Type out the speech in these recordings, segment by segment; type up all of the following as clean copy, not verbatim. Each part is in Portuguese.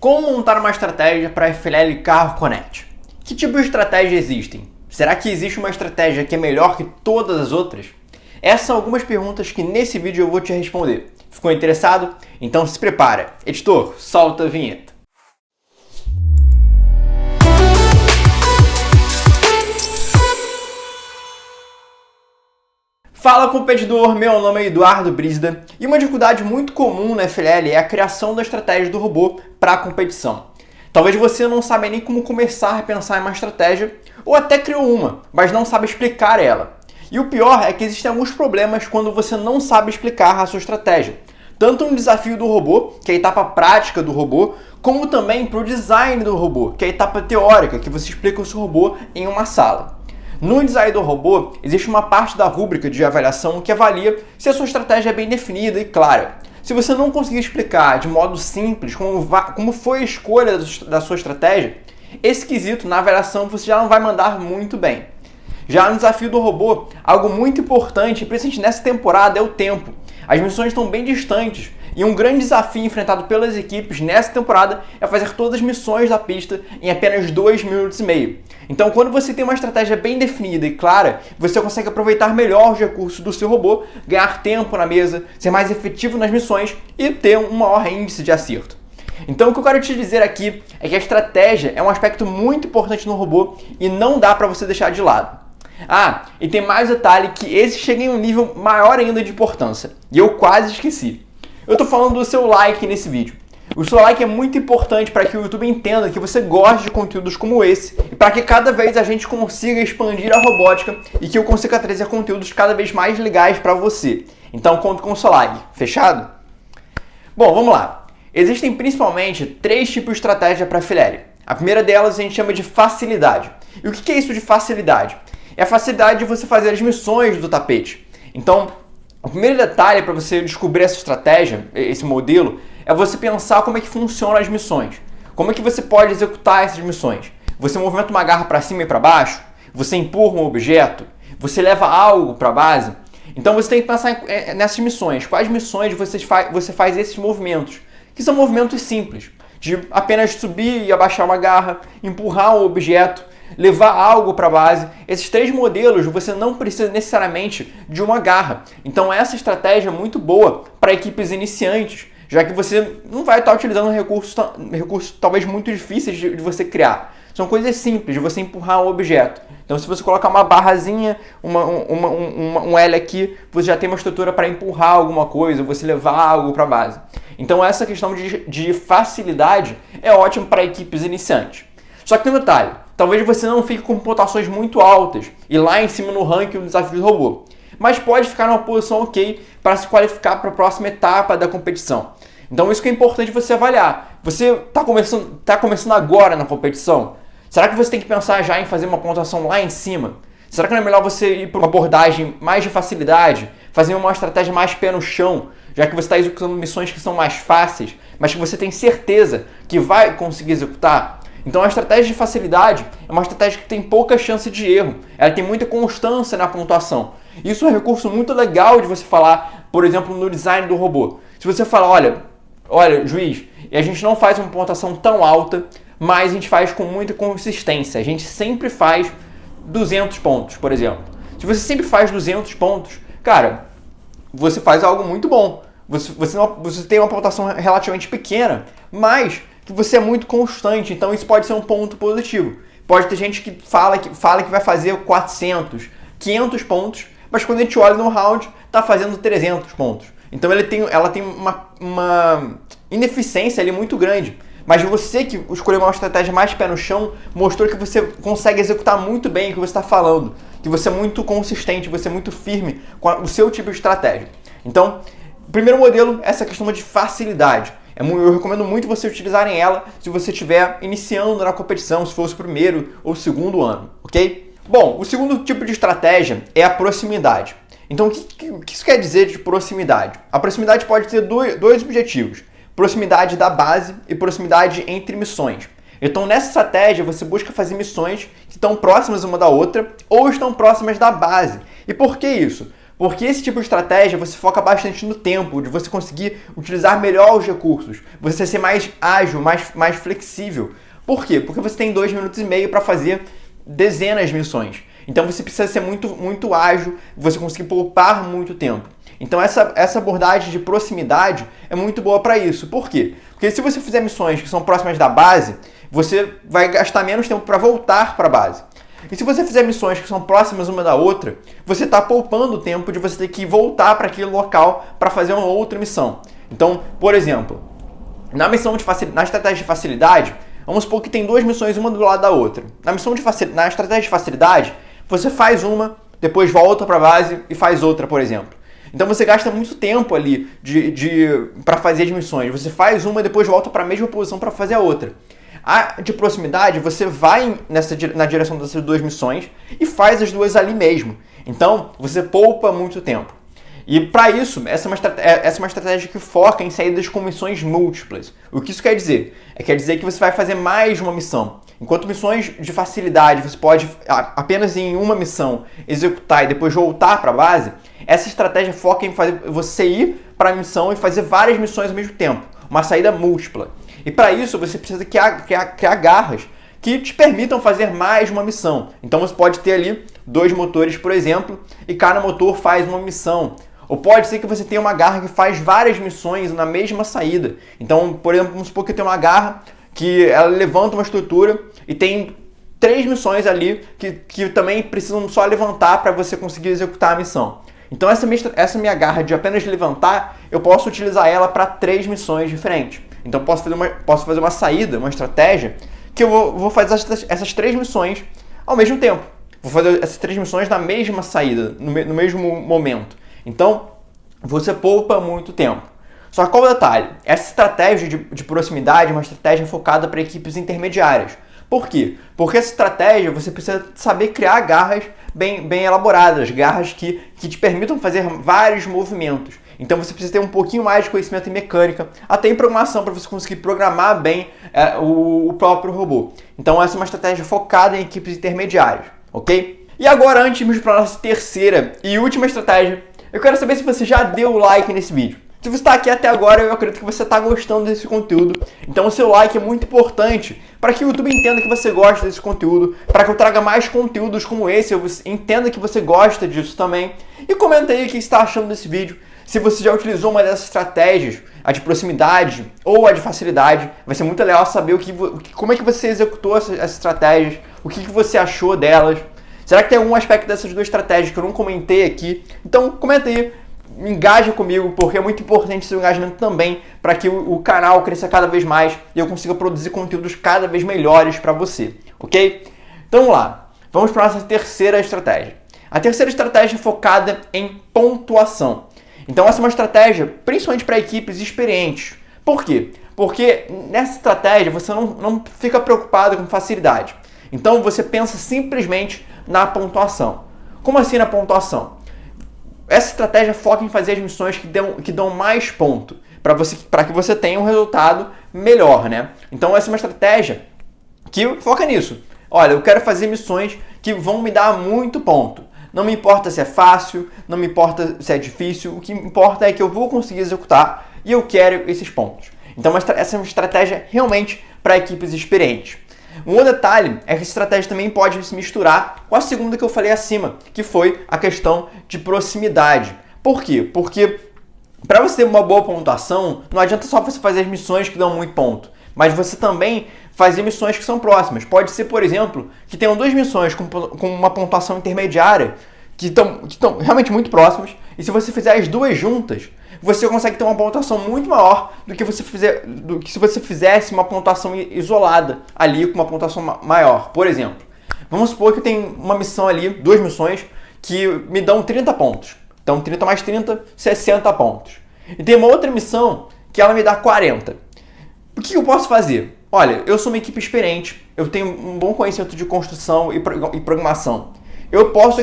Como montar uma estratégia para FLL Carro Connect? Que tipo de estratégia existem? Será que existe uma estratégia que é melhor que todas as outras? Essas são algumas perguntas que nesse vídeo eu vou te responder. Ficou interessado? Então se prepara. Editor, solta a vinheta. Fala competidor, meu nome é Eduardo Brisda e uma dificuldade muito comum na FLL é a criação da estratégia do robô para a competição. Talvez você não saiba nem como começar a pensar em uma estratégia ou até criou uma, mas não sabe explicar ela. E o pior é que existem alguns problemas quando você não sabe explicar a sua estratégia. Tanto no desafio do robô, que é a etapa prática do robô, como também para o design do robô, que é a etapa teórica, que você explica o seu robô em uma sala. No design do robô, existe uma parte da rúbrica de avaliação que avalia se a sua estratégia é bem definida e clara. Se você não conseguir explicar de modo simples como foi a escolha da sua estratégia, esse quesito na avaliação você já não vai mandar muito bem. Já no desafio do robô, algo muito importante, principalmente nessa temporada, é o tempo. As missões estão bem distantes e um grande desafio enfrentado pelas equipes nessa temporada é fazer todas as missões da pista em apenas 2,5 minutos. Então, quando você tem uma estratégia bem definida e clara, você consegue aproveitar melhor os recursos do seu robô, ganhar tempo na mesa, ser mais efetivo nas missões e ter um maior índice de acerto. Então, o que eu quero te dizer aqui é que a estratégia é um aspecto muito importante no robô e não dá para você deixar de lado. Ah, e tem mais detalhe que esse chega em um nível maior ainda de importância, e eu quase esqueci. Eu estou falando do seu like nesse vídeo. O seu like é muito importante para que o YouTube entenda que você gosta de conteúdos como esse e para que cada vez a gente consiga expandir a robótica e que eu consiga trazer conteúdos cada vez mais legais para você. Então conto com o seu like. Fechado? Bom, vamos lá. Existem principalmente 3 tipos de estratégia para FLL. A primeira delas a gente chama de facilidade. E o que é isso de facilidade? É a facilidade de você fazer as missões do tapete. Então, o primeiro detalhe para você descobrir essa estratégia, esse modelo, é você pensar como é que funcionam as missões. Como é que você pode executar essas missões? Você movimenta uma garra para cima e para baixo? Você empurra um objeto? Você leva algo para a base? Então você tem que pensar nessas missões. Quais missões você faz esses movimentos? Que são movimentos simples, de apenas subir e abaixar uma garra, empurrar um objeto, levar algo para a base. Esses 3 modelos você não precisa necessariamente de uma garra. Então essa estratégia é muito boa para equipes iniciantes, já que você não vai estar utilizando recursos talvez muito difíceis de você criar. São coisas simples, de você empurrar um objeto. Então se você colocar uma barrazinha, um L aqui, você já tem uma estrutura para empurrar alguma coisa, você levar algo para a base. Então essa questão de facilidade é ótima para equipes iniciantes. Só que tem um detalhe, talvez você não fique com pontuações muito altas e lá em cima no ranking do desafio do robô, mas pode ficar numa posição ok para se qualificar para a próxima etapa da competição. Então isso que é importante você avaliar. Você está começando agora na competição? Será que você tem que pensar já em fazer uma pontuação lá em cima? Será que não é melhor você ir para uma abordagem mais de facilidade, fazer uma estratégia mais pé no chão, já que você está executando missões que são mais fáceis, mas que você tem certeza que vai conseguir executar? Então a estratégia de facilidade é uma estratégia que tem pouca chance de erro, ela tem muita constância na pontuação. Isso é um recurso muito legal de você falar, por exemplo, no design do robô. Se você fala, olha, juiz, a gente não faz uma pontuação tão alta, mas a gente faz com muita consistência. A gente sempre faz 200 pontos, por exemplo. Se você sempre faz 200 pontos, cara, você faz algo muito bom. Você tem uma pontuação relativamente pequena, mas que você é muito constante, então isso pode ser um ponto positivo. Pode ter gente que fala que vai fazer 400, 500 pontos, mas quando a gente olha no round, está fazendo 300 pontos. Então ela tem uma ineficiência ali muito grande. Mas você que escolheu uma estratégia mais pé no chão, mostrou que você consegue executar muito bem o que você está falando, que você é muito consistente, você é muito firme com o seu tipo de estratégia. Então, o primeiro modelo é essa questão de facilidade. Eu recomendo muito você utilizarem ela se você estiver iniciando na competição, se for o primeiro ou o segundo ano, ok? Bom, o segundo tipo de estratégia é a proximidade. Então, o que isso quer dizer de proximidade? A proximidade pode ter dois objetivos: proximidade da base e proximidade entre missões. Então, nessa estratégia, você busca fazer missões que estão próximas uma da outra ou estão próximas da base. E por que isso? Porque esse tipo de estratégia você foca bastante no tempo, de você conseguir utilizar melhor os recursos, você ser mais ágil, mais flexível. Por quê? Porque você tem 2 minutos e meio para fazer dezenas de missões. Então você precisa ser muito ágil, você conseguir poupar muito tempo. Então essa abordagem de proximidade é muito boa para isso. Por quê? Porque se você fizer missões que são próximas da base, você vai gastar menos tempo para voltar para a base. E se você fizer missões que são próximas uma da outra, você está poupando o tempo de você ter que voltar para aquele local para fazer uma outra missão. Então, por exemplo, na estratégia de facilidade, vamos supor que tem 2 missões uma do lado da outra. Na estratégia de facilidade, você faz uma, depois volta para a base e faz outra, por exemplo. Então você gasta muito tempo ali para fazer as missões. Você faz uma e depois volta para a mesma posição para fazer a outra. A de proximidade, você vai na direção dessas 2 missões e faz as 2 ali mesmo. Então, você poupa muito tempo. E para isso, essa é uma estratégia que foca em saídas com missões múltiplas. O que isso quer dizer? Quer dizer que você vai fazer mais de uma missão. Enquanto missões de facilidade, você pode apenas em uma missão executar e depois voltar para a base, essa estratégia foca em fazer você ir para a missão e fazer várias missões ao mesmo tempo. Uma saída múltipla. E para isso você precisa criar garras que te permitam fazer mais de uma missão. Então você pode ter ali 2 motores, por exemplo, e cada motor faz uma missão. Ou pode ser que você tenha uma garra que faz várias missões na mesma saída. Então, por exemplo, vamos supor que eu tenho uma garra que ela levanta uma estrutura e tem 3 missões ali que também precisam só levantar para você conseguir executar a missão. Então essa minha garra de apenas levantar, eu posso utilizar ela para 3 missões diferentes. Então posso fazer uma saída, uma estratégia, que eu vou fazer essas 3 missões ao mesmo tempo. Vou fazer essas 3 missões na mesma saída, no mesmo momento. Então, você poupa muito tempo. Só que qual o detalhe? Essa estratégia de proximidade é uma estratégia focada para equipes intermediárias. Por quê? Porque essa estratégia você precisa saber criar garras bem elaboradas, garras que te permitam fazer vários movimentos. Então você precisa ter um pouquinho mais de conhecimento em mecânica, até em programação, para você conseguir programar bem o próprio robô. Então essa é uma estratégia focada em equipes intermediárias, ok? E agora, antes de irmos para a nossa terceira e última estratégia, eu quero saber se você já deu o like nesse vídeo. Se você está aqui até agora, eu acredito que você está gostando desse conteúdo. Então o seu like é muito importante para que o YouTube entenda que você gosta desse conteúdo, para que eu traga mais conteúdos como esse, eu entenda que você gosta disso também. E comenta aí o que você está achando desse vídeo. Se você já utilizou uma dessas estratégias, a de proximidade ou a de facilidade, vai ser muito legal saber como é que você executou essas estratégias, o que você achou delas. Será que tem algum aspecto dessas 2 estratégias que eu não comentei aqui? Então comenta aí, engaja comigo, porque é muito importante esse engajamento também para que o canal cresça cada vez mais e eu consiga produzir conteúdos cada vez melhores para você, ok? Então vamos lá, vamos para a nossa terceira estratégia. A terceira estratégia é focada em pontuação. Então essa é uma estratégia principalmente para equipes experientes. Por quê? Porque nessa estratégia você não fica preocupado com facilidade. Então você pensa simplesmente na pontuação. Como assim na pontuação? Essa estratégia foca em fazer as missões que dão mais ponto, para que você tenha um resultado melhor, né? Então essa é uma estratégia que foca nisso. Olha, eu quero fazer missões que vão me dar muito ponto. Não me importa se é fácil, não me importa se é difícil, o que importa é que eu vou conseguir executar e eu quero esses pontos. Então essa é uma estratégia realmente para equipes experientes. Um outro detalhe é que essa estratégia também pode se misturar com a segunda que eu falei acima, que foi a questão de proximidade. Por quê? Porque para você ter uma boa pontuação, não adianta só você fazer as missões que dão muito ponto, mas você também fazer missões que são próximas. Pode ser, por exemplo, que tenham 2 missões com uma pontuação intermediária que estão realmente muito próximas, e se você fizer as 2 juntas, você consegue ter uma pontuação muito maior do que se você fizesse uma pontuação isolada ali com uma pontuação maior. Por exemplo, vamos supor que eu tenho uma missão ali, 2 missões, que me dão 30 pontos. Então 30 mais 30, 60 pontos. E tem uma outra missão que ela me dá 40. O que eu posso fazer? Olha, eu sou uma equipe experiente, eu tenho um bom conhecimento de construção e programação. Eu posso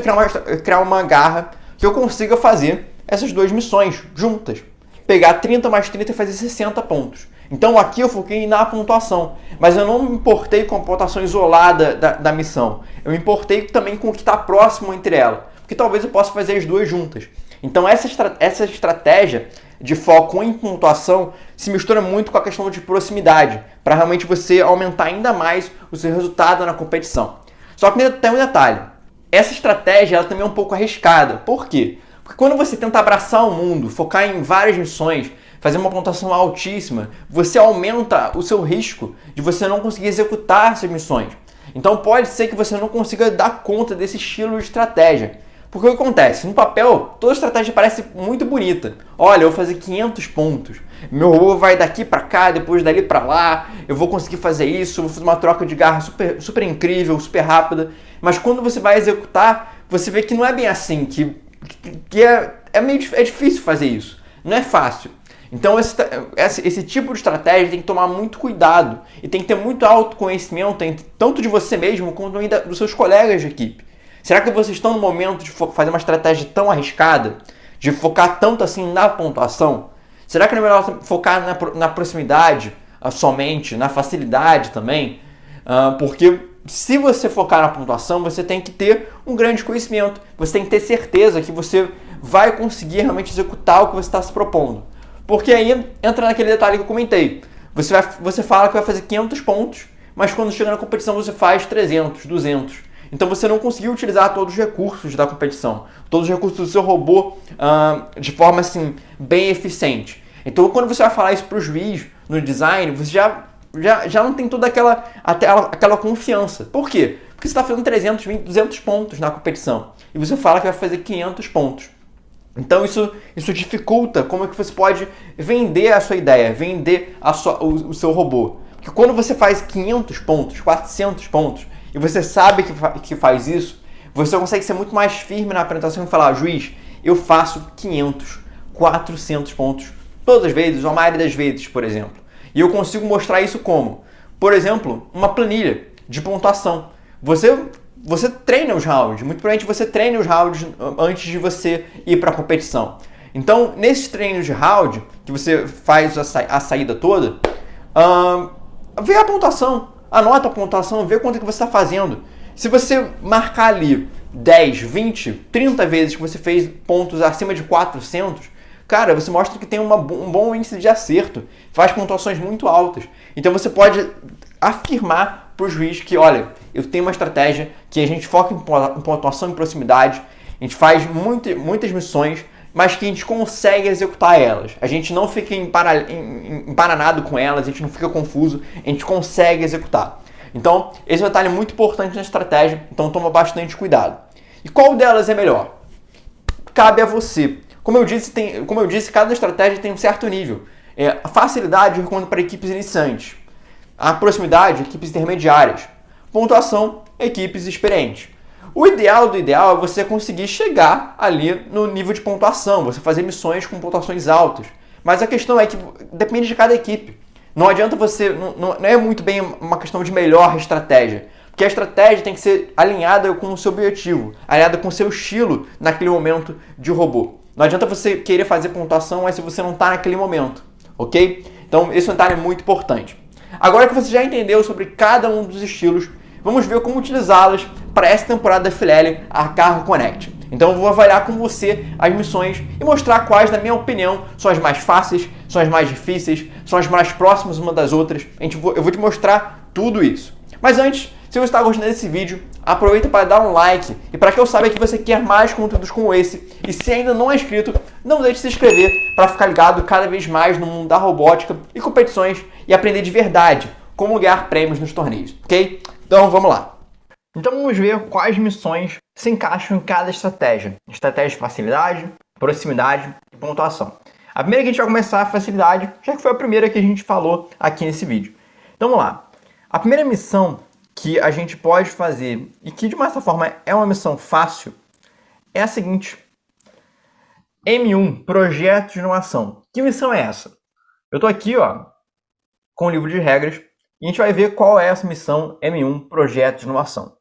criar uma garra que eu consiga fazer essas 2 missões juntas. Pegar 30 mais 30 e fazer 60 pontos. Então aqui eu foquei na pontuação, mas eu não me importei com a pontuação isolada da missão. Eu me importei também com o que está próximo entre elas, porque talvez eu possa fazer as 2 juntas. Então essa estratégia de foco em pontuação se mistura muito com a questão de proximidade, para realmente você aumentar ainda mais o seu resultado na competição. Só que tem um detalhe, essa estratégia ela também é um pouco arriscada. Por quê? Porque quando você tenta abraçar o mundo, focar em várias missões, fazer uma pontuação altíssima, você aumenta o seu risco de você não conseguir executar essas missões. Então pode ser que você não consiga dar conta desse estilo de estratégia. Porque o que acontece? No papel, toda estratégia parece muito bonita. Olha, eu vou fazer 500 pontos. Meu robô vai daqui para cá, depois dali para lá. Eu vou conseguir fazer isso, vou fazer uma troca de garra super incrível, super rápida. Mas quando você vai executar, você vê que não é bem assim, que é difícil fazer isso. Não é fácil. Então esse tipo de estratégia tem que tomar muito cuidado e tem que ter muito autoconhecimento, tanto de você mesmo quanto ainda dos seus colegas de equipe. Será que vocês estão no momento de fazer uma estratégia tão arriscada, de focar tanto assim na pontuação? Será que não é melhor focar na proximidade somente, na facilidade também? Porque se você focar na pontuação, você tem que ter um grande conhecimento, você tem que ter certeza que você vai conseguir realmente executar o que você está se propondo. Porque aí entra naquele detalhe que eu comentei. Você fala que vai fazer 500 pontos, mas quando chega na competição você faz 300, 200. Então você não conseguiu utilizar todos os recursos da competição, todos os recursos do seu robô de forma assim, bem eficiente. Então quando você vai falar isso para o juiz no design, você já não tem toda aquela confiança. Por quê? Porque você está fazendo 320, 200 pontos na competição e você fala que vai fazer 500 pontos. Então isso dificulta como é que você pode vender a sua ideia, vender o seu robô. Porque quando você faz 500 pontos, 400 pontos, e você sabe que faz isso, você consegue ser muito mais firme na apresentação e falar, juiz, eu faço 500, 400 pontos todas as vezes, ou a maioria das vezes, por exemplo. E eu consigo mostrar isso como? Por exemplo, uma planilha de pontuação. Você treina os rounds, muito provavelmente você treina os rounds antes de você ir para a competição. Então, nesses treinos de round, que você faz a saída toda, vê a pontuação, anota a pontuação, vê quanto que você está fazendo. Se você marcar ali 10, 20, 30 vezes que você fez pontos acima de 400, cara, você mostra que tem um bom índice de acerto, faz pontuações muito altas. Então você pode afirmar para o juiz que, olha, eu tenho uma estratégia que a gente foca em pontuação e proximidade, a gente faz muitas missões, mas que a gente consegue executar elas. A gente não fica emparanado com elas, a gente não fica confuso, a gente consegue executar. Então, esse é um detalhe muito importante na estratégia, então toma bastante cuidado. E qual delas é melhor? Cabe a você. Como eu disse, cada estratégia tem um certo nível. A facilidade eu recomendo para equipes iniciantes. A proximidade, equipes intermediárias. Pontuação, equipes experientes. O ideal do ideal é você conseguir chegar ali no nível de pontuação, você fazer missões com pontuações altas. Mas a questão é que depende de cada equipe. Não adianta você... Não é muito bem uma questão de melhor estratégia. Porque a estratégia tem que ser alinhada com o seu objetivo, alinhada com o seu estilo naquele momento de robô. Não adianta você querer fazer pontuação, mas se você não está naquele momento, ok? Então, esse é um detalhe muito importante. Agora que você já entendeu sobre cada um dos estilos, vamos ver como utilizá-los para essa temporada da Filele, a Carro Connect. Então eu vou avaliar com você as missões e mostrar quais, na minha opinião, são as mais fáceis, são as mais difíceis, são as mais próximas uma das outras. Eu vou te mostrar tudo isso. Mas antes, se você está gostando desse vídeo, aproveita para dar um like e para que eu saiba que você quer mais conteúdos como esse. E se ainda não é inscrito, não deixe de se inscrever para ficar ligado cada vez mais no mundo da robótica e competições e aprender de verdade como ganhar prêmios nos torneios, ok? Então vamos lá. Então vamos ver quais missões se encaixam em cada estratégia. Estratégia de facilidade, proximidade e pontuação. A primeira que a gente vai começar é a facilidade, já que foi a primeira que a gente falou aqui nesse vídeo. Então vamos lá. A primeira missão que a gente pode fazer e que de uma certa forma é uma missão fácil é a seguinte. M1, Projeto de Inovação. Que missão é essa? Eu estou aqui com o livro de regras e a gente vai ver qual é essa missão M1, Projeto de Inovação.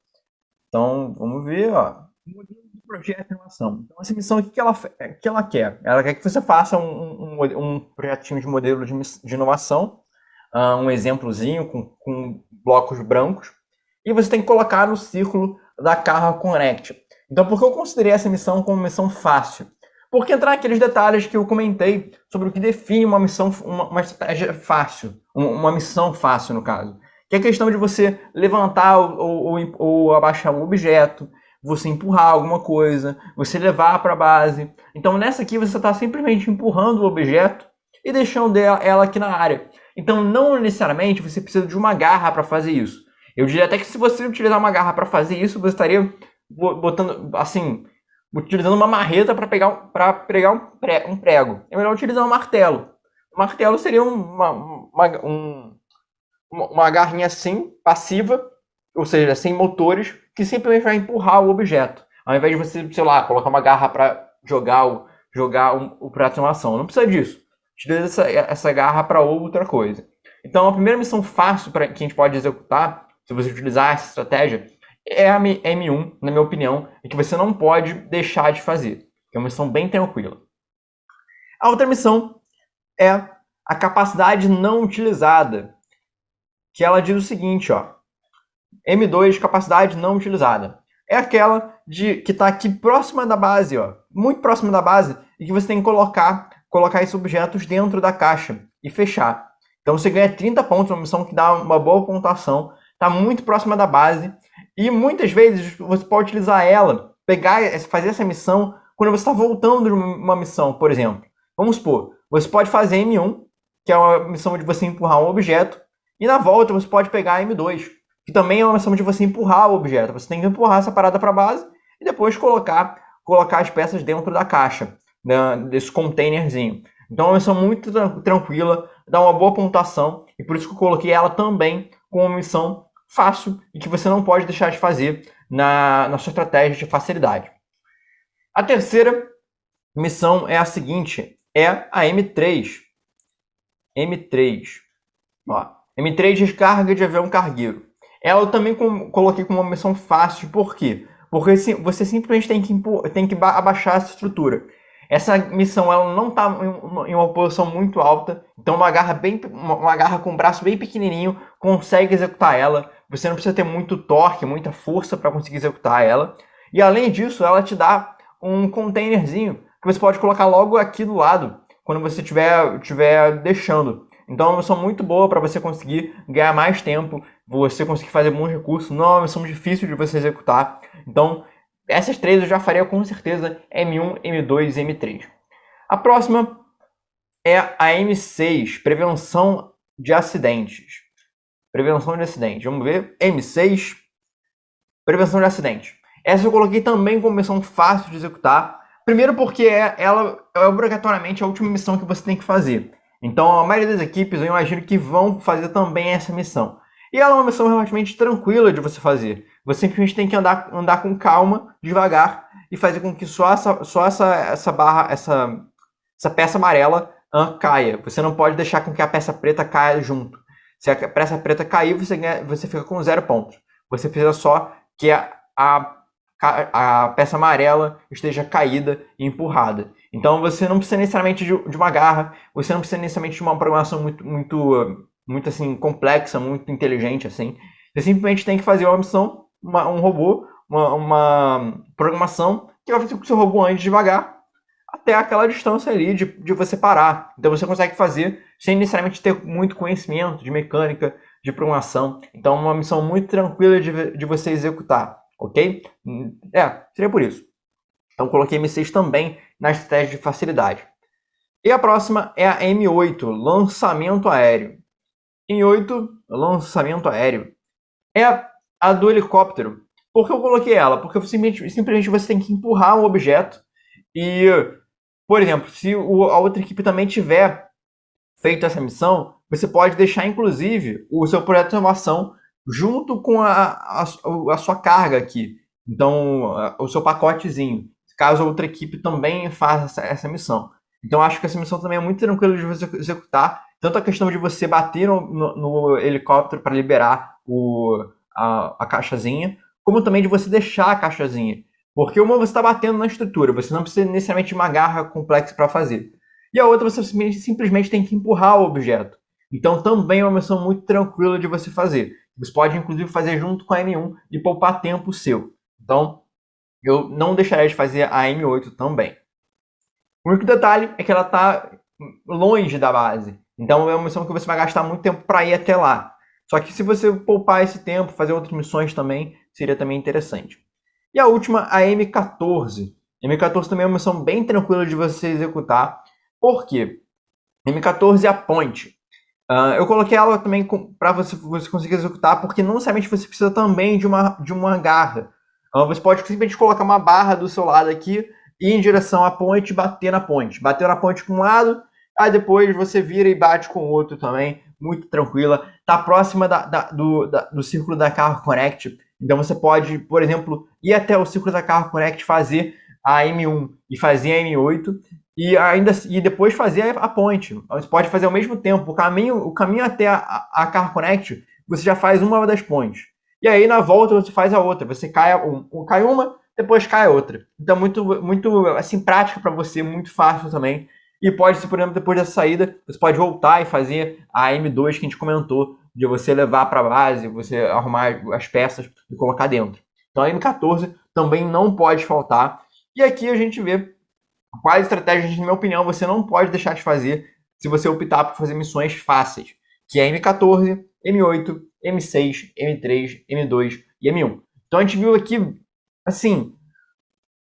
Então, vamos ver, modelo de projeto de inovação. Então, essa missão, o que ela quer? Ela quer que você faça um projetinho de modelo de inovação, um exemplozinho com blocos brancos, e você tem que colocar no círculo da Carro Connect. Então, por que eu considerei essa missão como missão fácil? Porque entrar naqueles detalhes que eu comentei sobre o que define uma missão, uma estratégia fácil, uma missão fácil no caso. Que é a questão de você levantar ou abaixar um objeto, você empurrar alguma coisa, você levar para a base. Então nessa aqui você está simplesmente empurrando o objeto e deixando ela aqui na área. Então não necessariamente você precisa de uma garra para fazer isso. Eu diria até que se você utilizar uma garra para fazer isso, você estaria botando, assim, utilizando uma marreta para pregar um prego. É melhor utilizar um martelo. O martelo seria uma garrinha assim, passiva, ou seja, sem motores, que simplesmente vai empurrar o objeto. Ao invés de você, sei lá, colocar uma garra para jogar o prato em uma ação. Não precisa disso. Utiliza essa garra para outra coisa. Então, a primeira missão fácil que a gente pode executar, se você utilizar essa estratégia, é a M1, na minha opinião, e que você não pode deixar de fazer. É uma missão bem tranquila. A outra missão é a capacidade não utilizada, que ela diz o seguinte, ó. M2, capacidade não utilizada. É aquela que está aqui próxima da base, ó, muito próxima da base, e que você tem que colocar esses objetos dentro da caixa e fechar. Então você ganha 30 pontos, uma missão que dá uma boa pontuação, está muito próxima da base, e muitas vezes você pode utilizar ela, fazer essa missão quando você está voltando de uma missão, por exemplo. Vamos supor, você pode fazer M1, que é uma missão de você empurrar um objeto, e na volta você pode pegar M2, que também é uma missão de você empurrar o objeto. Você tem que empurrar essa parada para a base e depois colocar as peças dentro da caixa, desse containerzinho. Então é uma missão muito tranquila, dá uma boa pontuação, e por isso que eu coloquei ela também como uma missão fácil e que você não pode deixar de fazer na sua estratégia de facilidade. A terceira missão é a seguinte, é a M3. M3. Ó, M3, descarga de avião cargueiro. Ela eu também coloquei como uma missão fácil, por quê? Porque você simplesmente tem que abaixar essa estrutura. Essa missão ela não está em uma posição muito alta, então uma garra com um braço bem pequenininho consegue executar ela. Você não precisa ter muito torque, muita força para conseguir executar ela. E além disso, ela te dá um containerzinho que você pode colocar logo aqui do lado, quando você estiver deixando. Então é uma missão muito boa para você conseguir ganhar mais tempo, você conseguir fazer bons recursos. Não é uma missão difícil de você executar. Então, essas três eu já faria com certeza M1, M2 e M3. A próxima é a M6, prevenção de acidentes. Prevenção de acidentes. Vamos ver. M6, prevenção de acidentes. Essa eu coloquei também como missão fácil de executar. Primeiro porque ela é obrigatoriamente a última missão que você tem que fazer. Então a maioria das equipes eu imagino que vão fazer também essa missão. E ela é uma missão relativamente tranquila de você fazer. Você simplesmente tem que andar com calma, devagar, e fazer com que só essa peça amarela caia. Você não pode deixar com que a peça preta caia junto. Se a peça preta cair, você fica com 0 pontos. Você precisa só que a peça amarela esteja caída e empurrada. Então você não precisa necessariamente de uma garra, você não precisa necessariamente de uma programação muito assim, complexa, muito inteligente assim. Você simplesmente tem que fazer uma missão, um robô, uma programação que vai fazer com que o seu robô ande devagar até aquela distância ali de você parar. Então você consegue fazer sem necessariamente ter muito conhecimento de mecânica, de programação. Então é uma missão muito tranquila de você executar. Ok? Seria por isso. Então coloquei M6 também na estratégia de facilidade. E a próxima é a M8, lançamento aéreo. M8, lançamento aéreo. É a do helicóptero. Por que eu coloquei ela? Porque simplesmente você tem que empurrar um objeto e, por exemplo, se a outra equipe também tiver feito essa missão, você pode deixar inclusive o seu projeto de inovação junto com a sua carga aqui. Então, o seu pacotezinho. Caso a outra equipe também faça essa missão. Então, acho que essa missão também é muito tranquila de você executar. Tanto a questão de você bater no helicóptero para liberar a caixazinha, como também de você deixar a caixazinha. Porque uma você está batendo na estrutura, você não precisa necessariamente de uma garra complexa para fazer. E a outra você simplesmente tem que empurrar o objeto. Então também é uma missão muito tranquila de você fazer. Você pode inclusive fazer junto com a M1 e poupar tempo seu. Então eu não deixaria de fazer a M8 também. O único detalhe é que ela está longe da base. Então é uma missão que você vai gastar muito tempo para ir até lá. Só que se você poupar esse tempo, fazer outras missões também, seria também interessante. E a última, a M14. A M14 também é uma missão bem tranquila de você executar. Por quê? M14 é a ponte. Eu coloquei ela também para você conseguir executar, porque não necessariamente você precisa também de uma garra. Você pode simplesmente colocar uma barra do seu lado aqui, ir em direção à ponte e bater na ponte. Bateu na ponte com um lado, aí depois você vira e bate com o outro também, muito tranquila. Está próxima do círculo da Carro Connect, então você pode, por exemplo, ir até o círculo da Carro Connect, fazer a M1 e fazer a M8, e depois fazer a ponte. Você pode fazer ao mesmo tempo. O caminho até a Car Connect, você já faz uma das pontes. E aí na volta você faz a outra. Você cai uma, depois cai a outra. Então muito assim, prática para você, muito fácil também. E pode, por exemplo, depois dessa saída, você pode voltar e fazer a M2 que a gente comentou, de você levar para a base, você arrumar as peças e colocar dentro. Então a M14 também não pode faltar. E aqui a gente vê quais estratégias, na minha opinião, você não pode deixar de fazer se você optar por fazer missões fáceis, que é M14, M8, M6, M3, M2 e M1. Então a gente viu aqui, assim,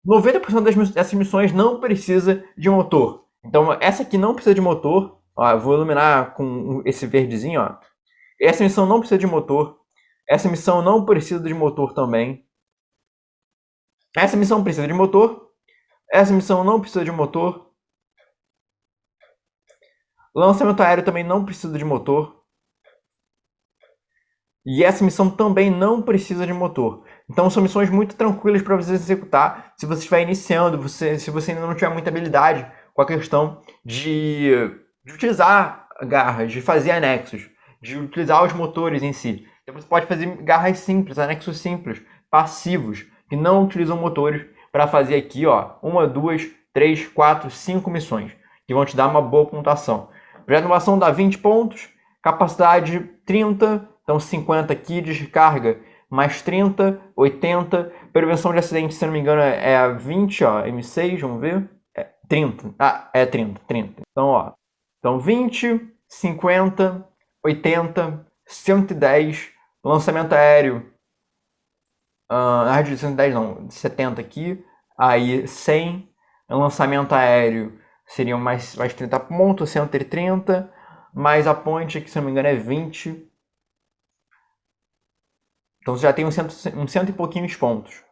90% dessas missões não precisa de motor. Então essa aqui não precisa de motor. Ó, eu vou iluminar com esse verdezinho, ó. Essa missão não precisa de motor. Essa missão não precisa de motor também. Essa missão precisa de motor. Essa missão não precisa de motor. Lançamento aéreo também não precisa de motor. E essa missão também não precisa de motor. Então são missões muito tranquilas para você executar se você estiver iniciando, se você ainda não tiver muita habilidade com a questão de utilizar garras, de fazer anexos, de utilizar os motores em si. Então você pode fazer garras simples, anexos simples, passivos, que não utilizam motores, para fazer aqui, ó, 1, 2, 3, 4, 5 missões, que vão te dar uma boa pontuação. Renovação dá 20 pontos, capacidade 30, então 50 aqui, descarga mais 30, 80, prevenção de acidente, se não me engano, é 20, ó, M6, vamos ver, 30, é 30. Então, ó, então 20, 50, 80, 110, lançamento aéreo, de 110 não, 70 aqui, aí 100, lançamento aéreo seriam mais 30 pontos, 130, mais a ponte aqui, se não me engano, é 20. Então você já tem uns cento e pouquinhos pontos.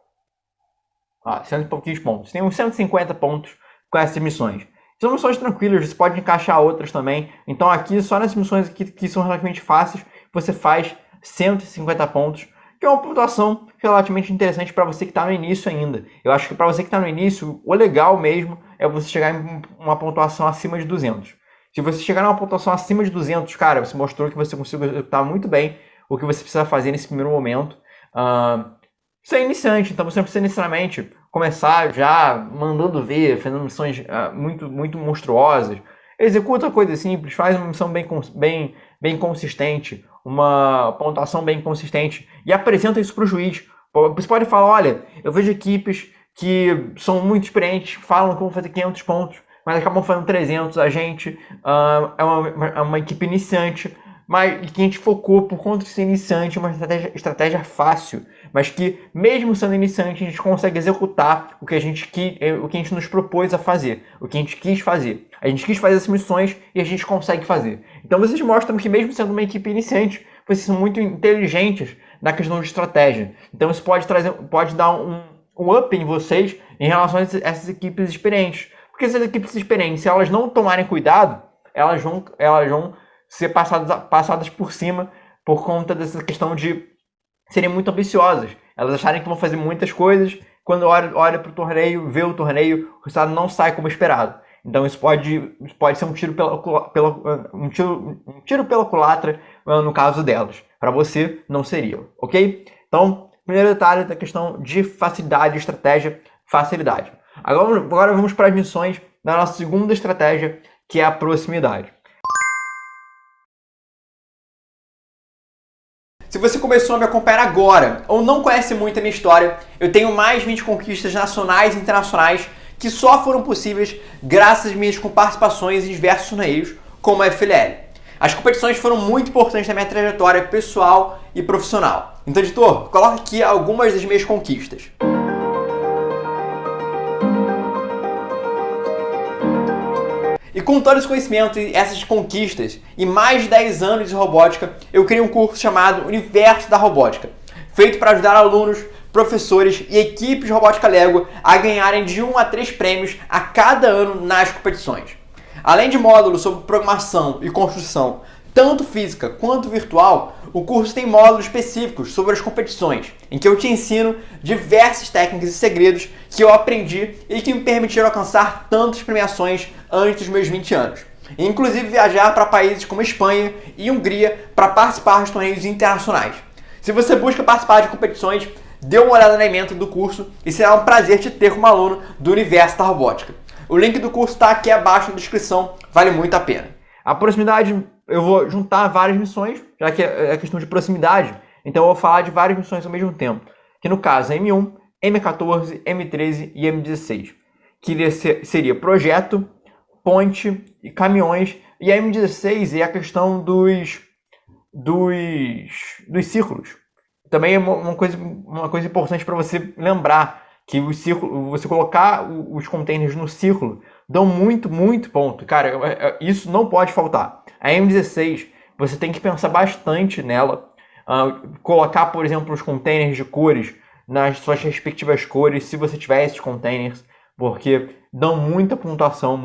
Cento e pouquinhos pontos. Tem uns 150 pontos com essas missões. São missões tranquilas, você pode encaixar outras também. Então aqui, só nessas missões aqui, que são relativamente fáceis, você faz 150 pontos, que é uma pontuação relativamente interessante para você que está no início ainda. Eu acho que para você que está no início, o legal mesmo é você chegar em uma pontuação acima de 200. Se você chegar numa pontuação acima de 200, cara, você mostrou que você conseguiu executar muito bem o que você precisa fazer nesse primeiro momento. Você é iniciante, então você não precisa necessariamente começar já mandando ver, fazendo missões muito monstruosas. Executa coisas simples, faz uma missão bem consistente, uma pontuação bem consistente e apresenta isso para o juiz. Você pode falar, olha, eu vejo equipes que são muito experientes, falam que vão fazer 500 pontos, mas acabam fazendo 300. A gente é uma equipe iniciante, mas que a gente focou por conta de ser iniciante, uma estratégia fácil, mas que mesmo sendo iniciante a gente consegue executar o que a gente nos propôs a fazer, o que a gente quis fazer. A gente quis fazer essas missões e a gente consegue fazer. Então vocês mostram que mesmo sendo uma equipe iniciante, vocês são muito inteligentes na questão de estratégia. Então isso pode dar um up em vocês em relação a essas equipes experientes. Porque essas equipes experientes, se elas não tomarem cuidado, elas vão ser passadas por cima por conta dessa questão de serem muito ambiciosas. Elas acharem que vão fazer muitas coisas, quando olha para o torneio, vê o torneio, o resultado não sai como esperado. Então isso pode ser um tiro pela culatra no caso delas. Para você, não seria, ok? Então, primeiro detalhe da questão de facilidade, estratégia, facilidade. Agora vamos para as missões da nossa segunda estratégia, que é a proximidade. Se você começou a me acompanhar agora ou não conhece muito a minha história, eu tenho mais 20 conquistas nacionais e internacionais que só foram possíveis graças às minhas participações em diversos torneios como a FLL. As competições foram muito importantes na minha trajetória pessoal e profissional. Então, editor, coloca aqui algumas das minhas conquistas. E com todo esse conhecimento e essas conquistas e mais de 10 anos de robótica, eu criei um curso chamado Universo da Robótica, feito para ajudar alunos, professores e equipes de robótica Lego a ganharem de 1 a 3 prêmios a cada ano nas competições. Além de módulos sobre programação e construção, tanto física quanto virtual, o curso tem módulos específicos sobre as competições, em que eu te ensino diversas técnicas e segredos que eu aprendi e que me permitiram alcançar tantas premiações antes dos meus 20 anos. Inclusive viajar para países como Espanha e Hungria para participar de torneios internacionais. Se você busca participar de competições, dê uma olhada na ementa do curso e será um prazer te ter como aluno do Universo da Robótica. O link do curso está aqui abaixo na descrição, vale muito a pena. A proximidade, eu vou juntar várias missões, já que é questão de proximidade, então eu vou falar de várias missões ao mesmo tempo. Que no caso é M1, M14, M13 e M16. Que seria projeto, ponte e caminhões. E a M16 é a questão dos círculos. Também é uma coisa importante para você lembrar que o círculo, você colocar os containers no círculo dão muito ponto. Cara, isso não pode faltar. A M16, você tem que pensar bastante nela. Colocar, por exemplo, os containers de cores nas suas respectivas cores, se você tiver esses containers, porque dão muita pontuação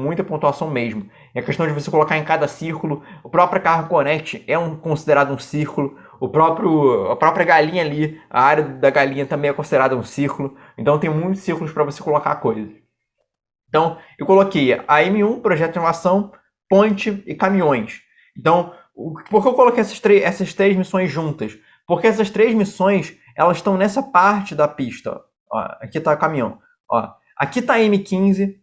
mesmo. É a questão de você colocar em cada círculo. O próprio Cargo Connect é considerado um círculo. A própria galinha ali, a área da galinha também é considerada um círculo. Então tem muitos círculos para você colocar coisas. Então eu coloquei a M1, projeto de inovação, ponte e caminhões. Então, por que eu coloquei essas três missões juntas? Porque essas três missões, elas estão nessa parte da pista. Ó, aqui está o caminhão. Ó, aqui está a M15.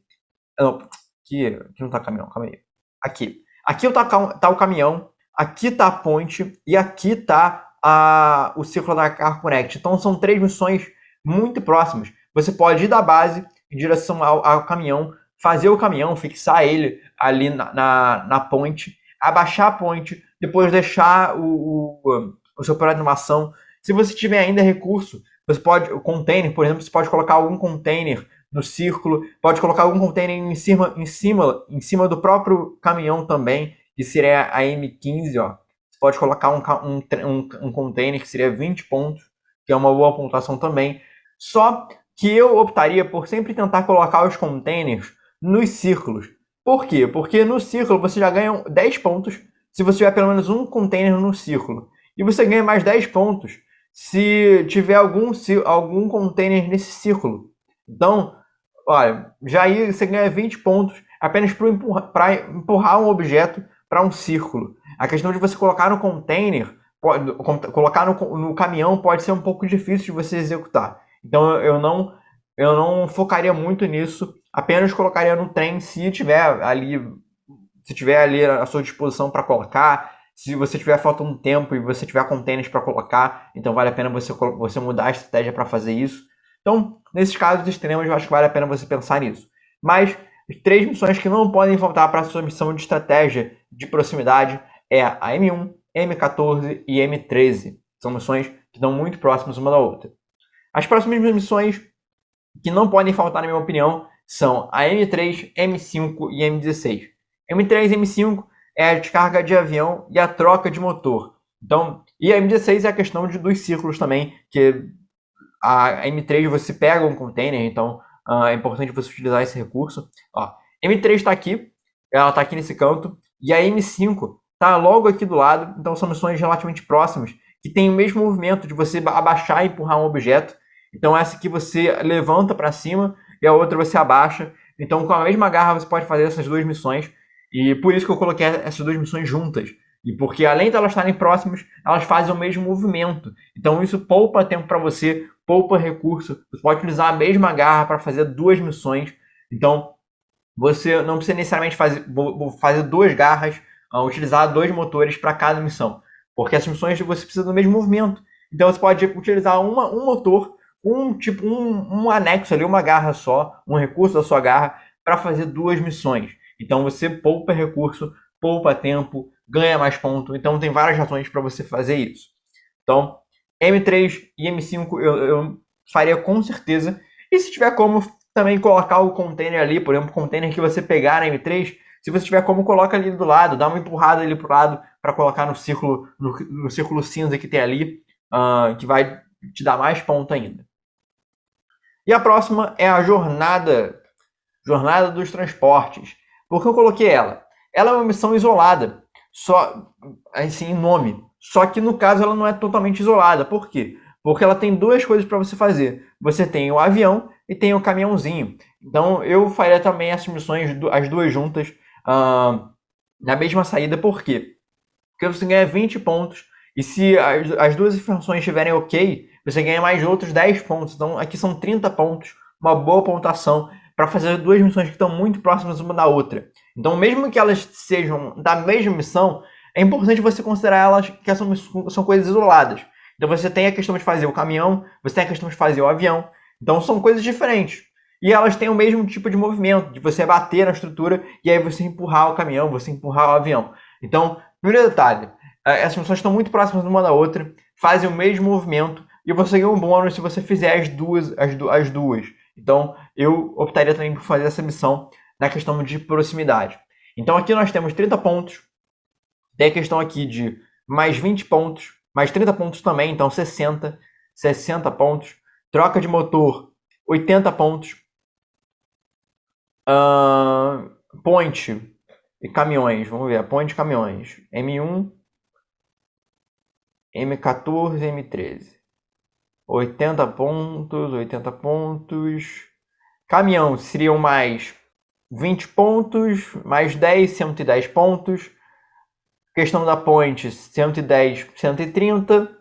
Não, aqui não está o caminhão, calma aí. Aqui tá o caminhão. Aqui está a ponte e aqui está o círculo da Cargo Connect. Então são três missões muito próximas. Você pode ir da base em direção ao caminhão, fazer o caminhão, fixar ele ali na ponte, abaixar a ponte, depois deixar o seu projeto de animação. Se você tiver ainda recurso, você pode, o container, por exemplo, você pode colocar algum container no círculo, pode colocar algum container em cima do próprio caminhão também, que seria a M15, ó. Você pode colocar um container que seria 20 pontos, que é uma boa pontuação também. Só que eu optaria por sempre tentar colocar os containers nos círculos. Por quê? Porque no círculo você já ganha 10 pontos se você tiver pelo menos um container no círculo. E você ganha mais 10 pontos se tiver algum container nesse círculo. Então, olha, já aí você ganha 20 pontos apenas para empurrar um objeto para um círculo. A questão de você colocar no container, colocar no caminhão pode ser um pouco difícil de você executar. Então eu não focaria muito nisso, apenas colocaria no trem se tiver ali à sua disposição para colocar. Se você tiver faltando tempo e você tiver containers para colocar, então vale a pena você mudar a estratégia para fazer isso. Então, nesses casos extremos, eu acho que vale a pena você pensar nisso. Mas as três missões que não podem faltar para a sua missão de estratégia de proximidade é a M1, M14 e M13. São missões que estão muito próximas uma da outra. As próximas missões que não podem faltar, na minha opinião, são a M3, M5 e M16. M3 e M5 é a descarga de avião e a troca de motor. Então, e a M16 é a questão dos círculos também, que a M3 você pega um container, então é importante você utilizar esse recurso. Ó, M3 está aqui, ela está aqui nesse canto, e a M5 está logo aqui do lado, então são missões relativamente próximas, que tem o mesmo movimento de você abaixar e empurrar um objeto. Então essa aqui você levanta para cima e a outra você abaixa. Então com a mesma garra você pode fazer essas duas missões, e por isso que eu coloquei essas duas missões juntas. E porque além de elas estarem próximas, elas fazem o mesmo movimento. Então isso poupa tempo para você, poupa recurso. Você pode utilizar a mesma garra para fazer duas missões. Então você não precisa necessariamente fazer duas garras, utilizar dois motores para cada missão. Porque essas missões você precisa do mesmo movimento. Então você pode utilizar um motor um anexo ali, uma garra só, um recurso da sua garra para fazer 2 missões. Então você poupa recurso, poupa tempo, ganha mais ponto. Então tem várias razões para você fazer isso. Então M3 e M5 eu faria com certeza. E se tiver como também colocar o container ali, por exemplo, o container que você pegar na M3, se você tiver como, coloca ali do lado, dá uma empurrada ali pro lado para colocar no círculo cinza que tem ali, que vai te dar mais ponto ainda. E a próxima é a jornada dos transportes. Por que eu coloquei ela? Ela é uma missão isolada, só assim em nome. Só que no caso ela não é totalmente isolada. Por quê? Porque ela tem 2 coisas para você fazer. Você tem o avião e tem o caminhãozinho. Então eu faria também essas missões, as 2 juntas, na mesma saída. Por quê? Porque você ganha 20 pontos. E se as 2 informações estiverem ok, você ganha mais outros 10 pontos. Então aqui são 30 pontos, uma boa pontuação para fazer 2 missões que estão muito próximas uma da outra. Então, mesmo que elas sejam da mesma missão, é importante você considerar elas que são coisas isoladas. Então você tem a questão de fazer o caminhão, você tem a questão de fazer o avião. Então são coisas diferentes. E elas têm o mesmo tipo de movimento, de você bater na estrutura e aí você empurrar o caminhão, você empurrar o avião. Então, primeiro detalhe, essas missões estão muito próximas uma da outra, fazem o mesmo movimento e você ganha um bônus se você fizer as duas. Então, eu optaria também por fazer essa missão na questão de proximidade. Então, aqui nós temos 30 pontos. Tem a questão aqui de mais 20 pontos, mais 30 pontos também, então 60 pontos. Troca de motor, 80 pontos. Point e caminhões, vamos ver, point e caminhões. M1, M14, M13. 80 pontos. Caminhão seriam mais 20 pontos, mais 10, 110 pontos. Questão da point, 110, 130.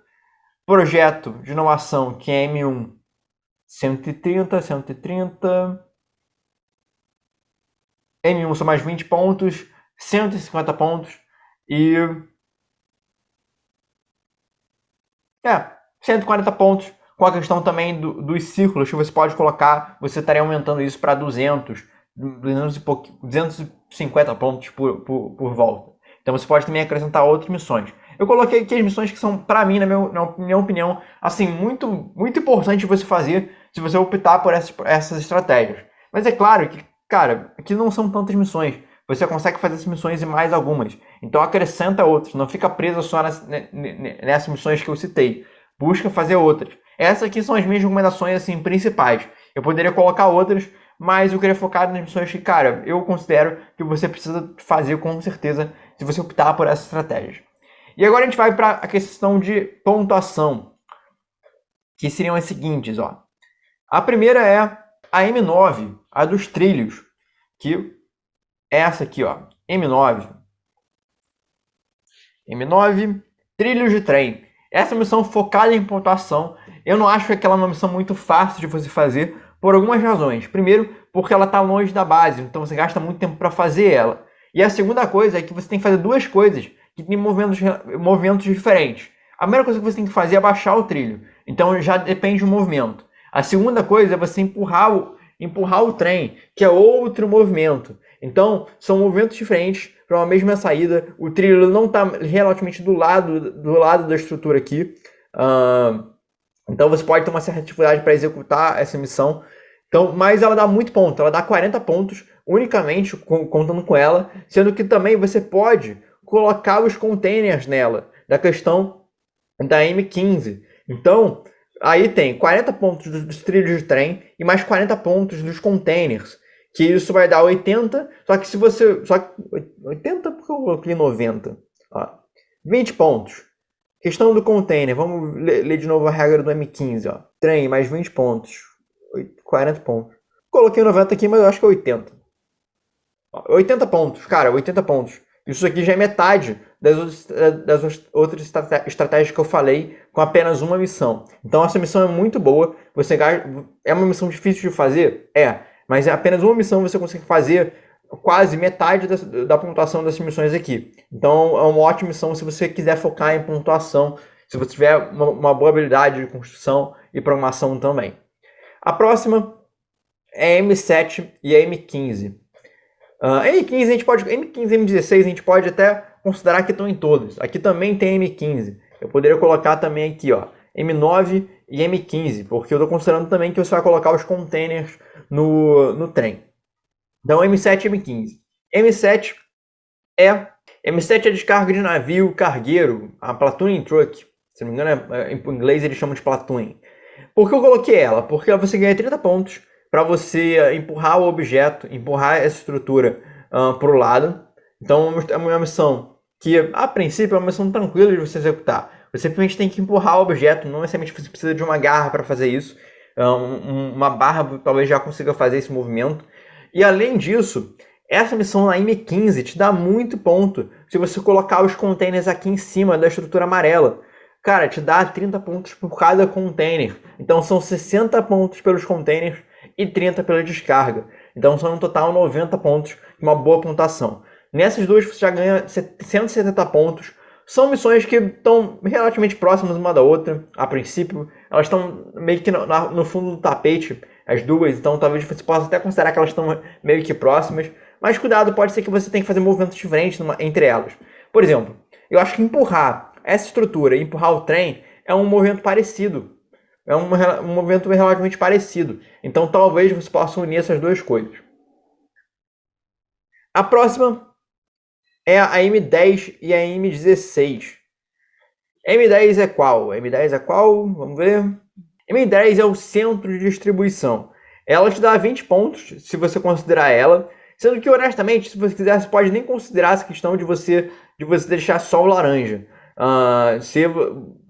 Projeto de inovação, que é M1, 130. M1 são mais 20 pontos, 150 pontos. E 140 pontos. Com a questão também dos círculos que você pode colocar, você estaria aumentando isso para 250 pontos por volta. Então você pode também acrescentar outras missões. Eu coloquei aqui as missões que são, para mim, na minha opinião, assim, muito, muito importante você fazer se você optar por essas estratégias. Mas é claro que, cara, aqui não são tantas missões. Você consegue fazer essas missões e mais algumas. Então acrescenta outras, não fica preso só nessas missões que eu citei. Busca fazer outras. Essas aqui são as minhas recomendações assim, principais. Eu poderia colocar outras, mas eu queria focar nas missões que, cara, eu considero que você precisa fazer com certeza se você optar por essas estratégias. E agora a gente vai para a questão de pontuação, que seriam as seguintes, ó. A primeira é a M9, a dos trilhos, que é essa aqui, ó, M9, trilhos de trem. Essa missão focada em pontuação, eu não acho que ela é uma missão muito fácil de você fazer, por algumas razões. Primeiro, porque ela está longe da base, então você gasta muito tempo para fazer ela. E a segunda coisa é que você tem que fazer 2 coisas que têm movimentos diferentes. A primeira coisa que você tem que fazer é baixar o trilho, então já depende do movimento. A segunda coisa é você empurrar o trem, que é outro movimento. Então, são movimentos diferentes para uma mesma saída. O trilho não está relativamente do lado da estrutura aqui. Então, você pode ter uma certa dificuldade para executar essa missão. Então, mas ela dá muito ponto. Ela dá 40 pontos unicamente contando com ela. Sendo que também você pode colocar os containers nela, da questão da M15. Então, aí tem 40 pontos dos trilhos de trem e mais 40 pontos dos containers. Que isso vai dar 80, só que se você... 80 porque eu coloquei 90. Ó, 20 pontos. Questão do container. Vamos ler de novo a regra do M15. Ó. Trem mais 20 pontos. 40 pontos. Coloquei 90 aqui, mas eu acho que é 80. Ó, 80 pontos. Cara, 80 pontos. Isso aqui já é metade das outras estratégias que eu falei com apenas uma missão. Então essa missão é muito boa. É uma missão difícil de fazer? É. Mas é apenas uma missão você consegue fazer quase metade da pontuação dessas missões aqui. Então é uma ótima missão se você quiser focar em pontuação se você tiver uma boa habilidade de construção e programação também. A próxima é a M7 e a M15. M15 a gente pode, M15 e M16 a gente pode até considerar que estão em todos. Aqui também tem M15. Eu poderia colocar também aqui, ó, M9 e M15, porque eu estou considerando também que você vai colocar os containers no trem. Então M7 e M15. M7 M7 é descarga de navio cargueiro, a platooning truck. Se não me engano, em inglês eles chamam de platooning. Por que eu coloquei ela? Porque você ganha 30 pontos para você empurrar o objeto, empurrar essa estrutura para o lado. Então é uma missão que, a princípio, é uma missão tranquila de você executar. Você simplesmente tem que empurrar o objeto, não necessariamente você precisa de uma garra para fazer isso. Uma barra talvez já consiga fazer esse movimento. E além disso, essa missão na M15 te dá muito ponto se você colocar os containers aqui em cima da estrutura amarela. Cara, te dá 30 pontos por cada container. Então são 60 pontos pelos containers e 30 pela descarga. Então são no total 90 pontos, uma boa pontuação. Nessas duas você já ganha 170 pontos. São missões que estão relativamente próximas uma da outra. A princípio, elas estão meio que no fundo do tapete, as duas. Então talvez você possa até considerar que elas estão meio que próximas. Mas cuidado, pode ser que você tenha que fazer movimentos diferentes entre elas. Por exemplo, eu acho que empurrar essa estrutura e empurrar o trem é um movimento parecido. É um movimento relativamente parecido. Então talvez você possa unir essas duas coisas. A próxima é a M10 e a M16. M10 é qual? M10 é qual? Vamos ver. M10 é o centro de distribuição. Ela te dá 20 pontos, se você considerar ela. Sendo que, honestamente, se você quiser, você pode nem considerar essa questão de você deixar só o laranja.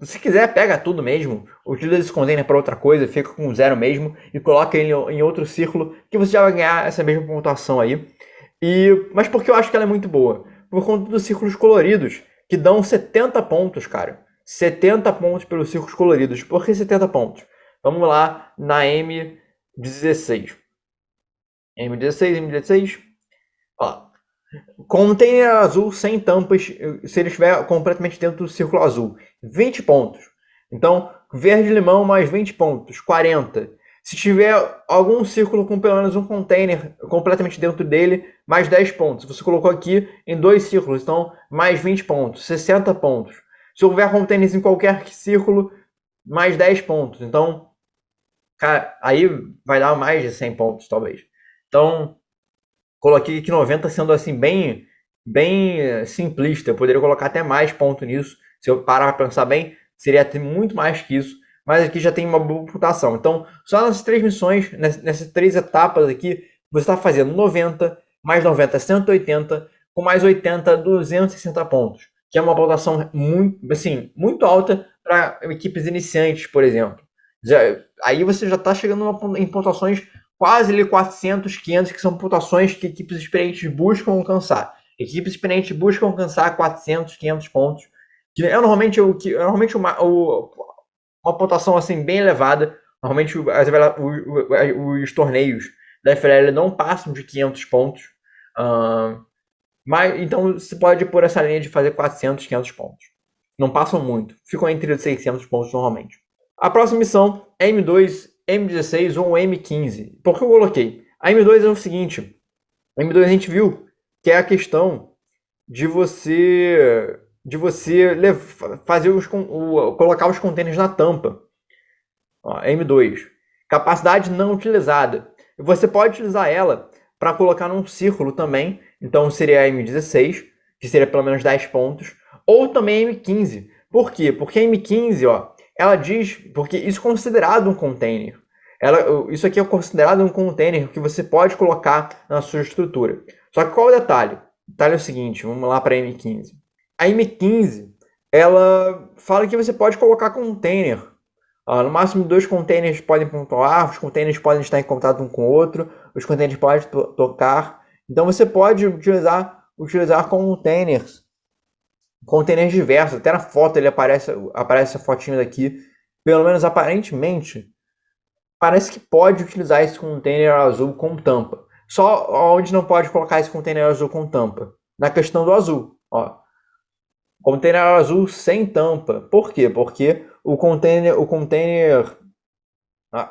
Se quiser, pega tudo mesmo, utiliza esse container para outra coisa, fica com 0 mesmo e coloca ele em outro círculo, que você já vai ganhar essa mesma pontuação aí. Mas porque eu acho que ela é muito boa? Por conta dos círculos coloridos, que dão 70 pontos, cara. 70 pontos pelos círculos coloridos. Por que 70 pontos? Vamos lá na M16. M16. Ó. Container azul sem tampas, se ele estiver completamente dentro do círculo azul. 20 pontos. Então, verde-limão mais 20 pontos. 40. Se tiver algum círculo com pelo menos um container completamente dentro dele, mais 10 pontos. Você colocou aqui em 2 círculos, então mais 20 pontos. 60 pontos. Se houver containers em qualquer círculo, mais 10 pontos. Então, cara, aí vai dar mais de 100 pontos, talvez. Então, coloquei aqui 90 sendo assim bem simplista. Eu poderia colocar até mais ponto nisso. Se eu parar para pensar bem, seria até muito mais que isso. Mas aqui já tem uma boa computação. Então, só nessas 3 missões, nessas 3 etapas aqui, você está fazendo 90, mais 90, 180, com mais 80, 260 pontos. Que é uma pontuação muito alta para equipes iniciantes, por exemplo. Aí você já está chegando em pontuações quase ali 400, 500, que são pontuações que equipes experientes buscam alcançar. Equipes experientes buscam alcançar 400, 500 pontos, que é normalmente uma pontuação assim bem elevada. Normalmente os torneios da FLL não passam de 500 pontos. Mas então você pode pôr essa linha de fazer 400, 500 pontos. Não passam muito, ficam entre 600 pontos normalmente. A próxima missão é M2, M16 ou M15. Por que eu coloquei? A M2 é o seguinte. A M2 a gente viu que é a questão de você fazer colocar os containers na tampa. Ó, M2. Capacidade não utilizada. Você pode utilizar ela para colocar num círculo também. Então seria a M16, que seria pelo menos 10 pontos. Ou também a M15. Por quê? Porque a M15, ó, ela diz, porque isso é considerado um container. Isso aqui é considerado um container que você pode colocar na sua estrutura. Só que qual é o detalhe? O detalhe é o seguinte, vamos lá para a M15. A M15, ela fala que você pode colocar container. No máximo 2 containers podem pontuar, os containers podem estar em contato um com o outro, os containers podem tocar. Então você pode utilizar containers diversos. Até na foto ele aparece essa fotinha daqui. Pelo menos aparentemente, parece que pode utilizar esse container azul com tampa. Só onde não pode colocar esse container azul com tampa? Na questão do azul. Ó. Container azul sem tampa. Por quê? Porque o container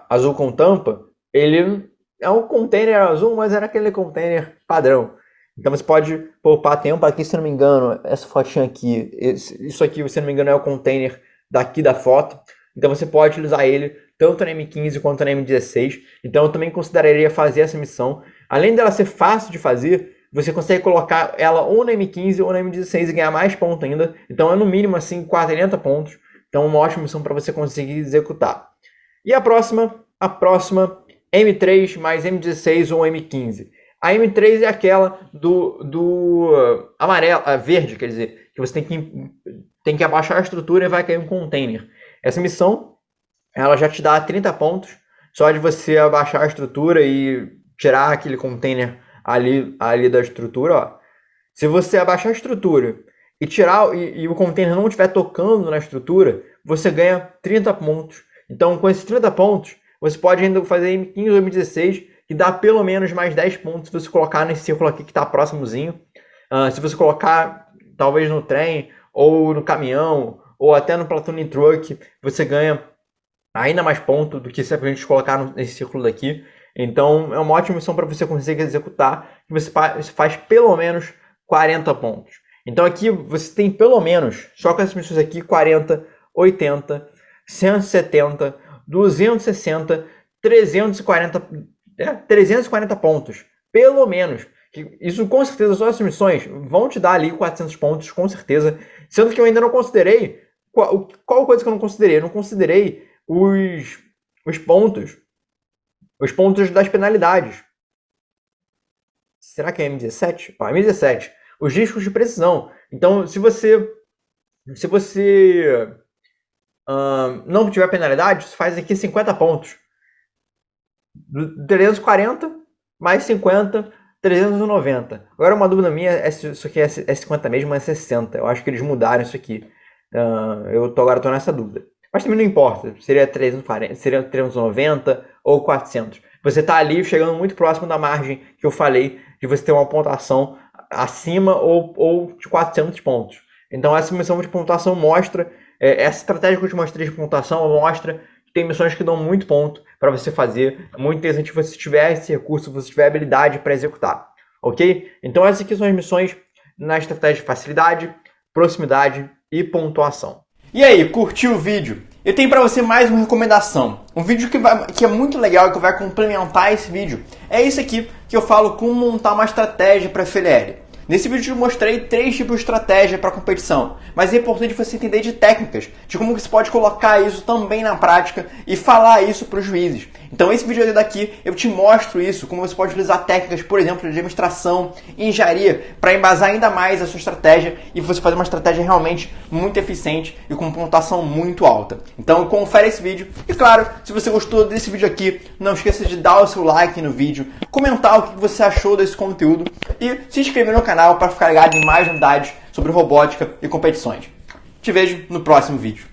azul com tampa, ele é um container azul, mas era aquele container padrão. Então você pode poupar tempo. Aqui, se não me engano, essa fotinha aqui, isso aqui, se não me engano, é o container daqui da foto. Então você pode utilizar ele tanto na M15 quanto na M16. Então eu também consideraria fazer essa missão. Além dela ser fácil de fazer, você consegue colocar ela ou na M15 ou na M16 e ganhar mais pontos ainda. Então é no mínimo assim 40 pontos. Então é uma ótima missão para você conseguir executar. E a próxima M3 mais M16 ou M15. A M3 é aquela do amarelo, verde, quer dizer, que você tem que abaixar a estrutura e vai cair um container. Essa missão, ela já te dá 30 pontos, só de você abaixar a estrutura e tirar aquele container ali da estrutura, ó. Se você abaixar a estrutura e tirar e o container não estiver tocando na estrutura, você ganha 30 pontos. Então, com esses 30 pontos, você pode ainda fazer M15 ou M16, que dá pelo menos mais 10 pontos se você colocar nesse círculo aqui que está próximozinho. Se você colocar, talvez no trem, ou no caminhão, ou até no platooning truck, você ganha ainda mais pontos do que se a gente colocar nesse círculo daqui. Então, é uma ótima missão para você conseguir executar, que você faz pelo menos 40 pontos. Então, aqui você tem pelo menos, só com essas missões aqui, 40, 80, 170, 260, 340 pontos. Pelo menos. Isso, com certeza, só essas missões vão te dar ali 400 pontos, com certeza. Sendo que eu ainda não considerei... Qual coisa que eu não considerei? Eu não considerei os pontos das penalidades. Será que é M17? M17. Os riscos de precisão. Então, se você não tiver penalidade, você faz aqui 50 pontos. 340 mais 50, 390. Agora uma dúvida minha, isso aqui é 50 mesmo, é 60. Eu acho que eles mudaram isso aqui. Agora tô nessa dúvida. Mas também não importa, seria 340, seria 390 ou 400. Você está ali chegando muito próximo da margem que eu falei, de você ter uma pontuação acima ou de 400 pontos. Então essa missão de pontuação mostra, essa estratégia que eu te mostrei de pontuação mostra que tem missões que dão muito ponto para você fazer. É muito interessante se você tiver esse recurso, se você tiver habilidade para executar. Ok? Então essas aqui são as missões na estratégia de facilidade, proximidade e pontuação. E aí, curtiu o vídeo? Eu tenho para você mais uma recomendação. Um vídeo que é muito legal e que vai complementar esse vídeo. É esse aqui que eu falo como montar uma estratégia para FLL. Nesse vídeo eu mostrei 3 tipos de estratégia para competição, mas é importante você entender de técnicas, de como você pode colocar isso também na prática e falar isso para os juízes. Então esse vídeo daqui eu te mostro isso, como você pode utilizar técnicas, por exemplo, de administração e engenharia para embasar ainda mais a sua estratégia e você fazer uma estratégia realmente muito eficiente e com pontuação muito alta. Então confere esse vídeo e claro, se você gostou desse vídeo aqui, não esqueça de dar o seu like no vídeo, comentar o que você achou desse conteúdo e se inscrever no canal para ficar ligado em mais novidades sobre robótica e competições. Te vejo no próximo vídeo.